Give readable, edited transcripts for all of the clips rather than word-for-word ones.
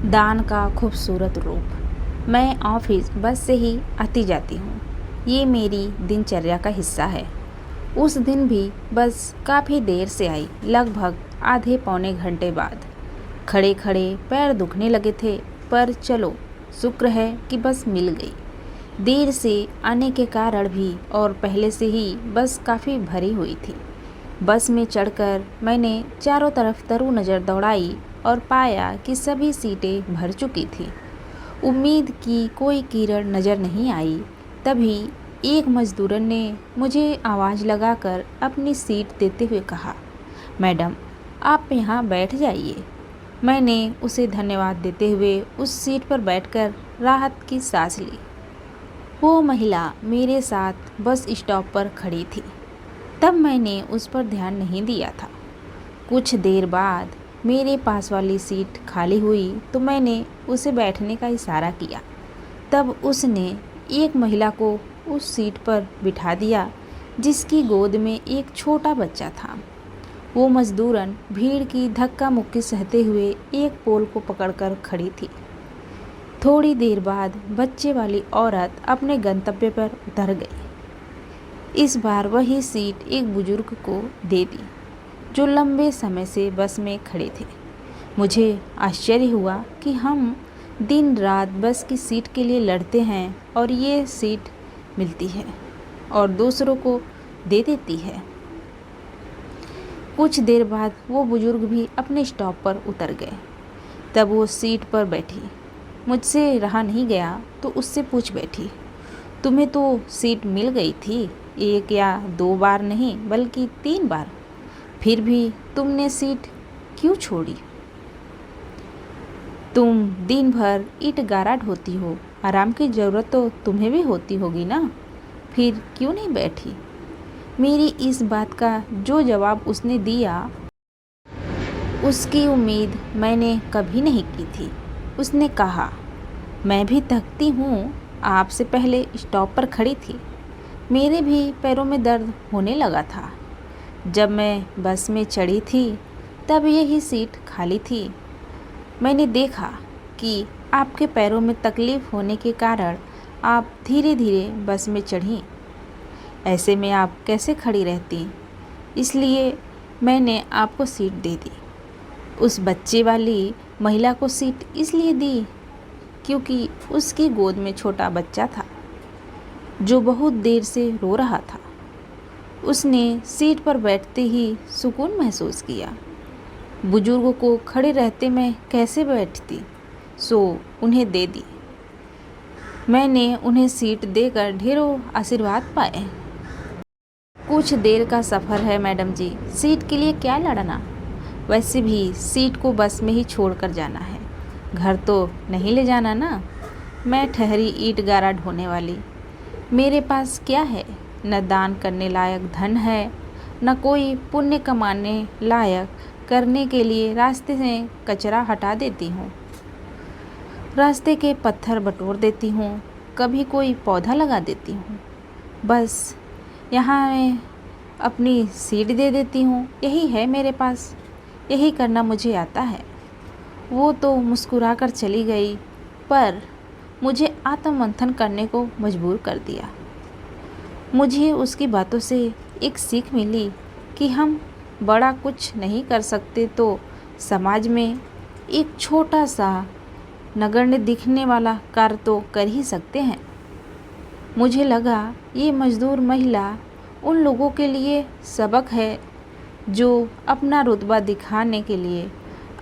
दान का खूबसूरत रूप। मैं ऑफिस बस से ही आती जाती हूँ। ये मेरी दिनचर्या का हिस्सा है। उस दिन भी बस काफ़ी देर से आई, लगभग आधे पौने घंटे बाद। खड़े खड़े पैर दुखने लगे थे, पर चलो शुक्र है कि बस मिल गई। देर से आने के कारण भी और पहले से ही बस काफ़ी भरी हुई थी। बस में चढ़कर मैंने चारों तरफ तरू नज़र दौड़ाई और पाया कि सभी सीटें भर चुकी थीं। उम्मीद की कोई किरण नज़र नहीं आई। तभी एक मजदूरन ने मुझे आवाज़ लगाकर अपनी सीट देते हुए कहा, मैडम आप यहाँ बैठ जाइए। मैंने उसे धन्यवाद देते हुए उस सीट पर बैठकर राहत की सांस ली। वो महिला मेरे साथ बस स्टॉप पर खड़ी थी। तब मैंने उस पर ध्यान नहीं दिया था। कुछ देर बाद मेरे पास वाली सीट खाली हुई तो मैंने उसे बैठने का इशारा किया। तब उसने एक महिला को उस सीट पर बिठा दिया जिसकी गोद में एक छोटा बच्चा था। वो मजदूरन भीड़ की धक्का मुक्की सहते हुए एक पोल को पकड़कर खड़ी थी। थोड़ी देर बाद बच्चे वाली औरत अपने गंतव्य पर उतर गई। इस बार वही सीट एक बुजुर्ग को दे दी जो लंबे समय से बस में खड़े थे। मुझे आश्चर्य हुआ कि हम दिन रात बस की सीट के लिए लड़ते हैं और ये सीट मिलती है और दूसरों को दे देती है। कुछ देर बाद वो बुजुर्ग भी अपने स्टॉप पर उतर गए। तब वो सीट पर बैठी। मुझसे रहा नहीं गया तो उससे पूछ बैठी, तुम्हें तो सीट मिल गई थी, 1 या 2 बार नहीं बल्कि 3 बार, फिर भी तुमने सीट क्यों छोड़ी? तुम दिन भर ईंट गारा ढोती हो, आराम की ज़रूरत तो तुम्हें भी होती होगी ना, फिर क्यों नहीं बैठी? मेरी इस बात का जो जवाब उसने दिया उसकी उम्मीद मैंने कभी नहीं की थी। उसने कहा, मैं भी थकती हूँ, आपसे पहले स्टॉप पर खड़ी थी, मेरे भी पैरों में दर्द होने लगा था। जब मैं बस में चढ़ी थी तब यही सीट खाली थी। मैंने देखा कि आपके पैरों में तकलीफ़ होने के कारण आप धीरे धीरे बस में चढ़ीं। ऐसे में आप कैसे खड़ी रहती, इसलिए मैंने आपको सीट दे दी। उस बच्चे वाली महिला को सीट इसलिए दी क्योंकि उसकी गोद में छोटा बच्चा था जो बहुत देर से रो रहा था। उसने सीट पर बैठते ही सुकून महसूस किया। बुजुर्गों को खड़े रहते मैं कैसे बैठती, सो उन्हें दे दी। मैंने उन्हें सीट देकर ढेरों आशीर्वाद पाए। कुछ देर का सफ़र है मैडम जी, सीट के लिए क्या लड़ना, वैसे भी सीट को बस में ही छोड़कर जाना है, घर तो नहीं ले जाना ना। मैं ठहरी ईंट गारा ढोने वाली। मेरे पास क्या है, न दान करने लायक धन है, न कोई पुण्य कमाने लायक करने के लिए रास्ते से कचरा हटा देती हूँ, रास्ते के पत्थर बटोर देती हूँ, कभी कोई पौधा लगा देती हूँ। बस यहाँ मैं अपनी सीट दे देती हूँ, यही है मेरे पास, यही करना मुझे आता है। वो तो मुस्कुरा कर चली गई, पर मुझे आत्ममंथन करने को मजबूर कर दिया। मुझे उसकी बातों से एक सीख मिली कि हम बड़ा कुछ नहीं कर सकते तो समाज में एक छोटा सा नगण्य दिखने वाला कार्य तो कर ही सकते हैं। मुझे लगा ये मजदूर महिला उन लोगों के लिए सबक है जो अपना रुतबा दिखाने के लिए,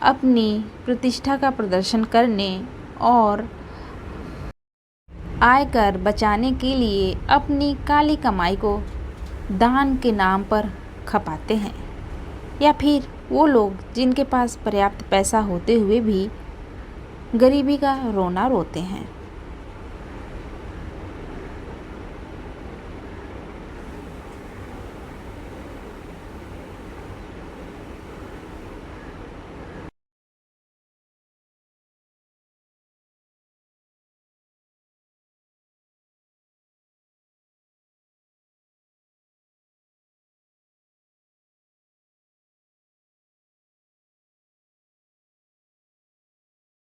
अपनी प्रतिष्ठा का प्रदर्शन करने और आयकर बचाने के लिए अपनी काली कमाई को दान के नाम पर खपाते हैं, या फिर वो लोग जिनके पास पर्याप्त पैसा होते हुए भी गरीबी का रोना रोते हैं।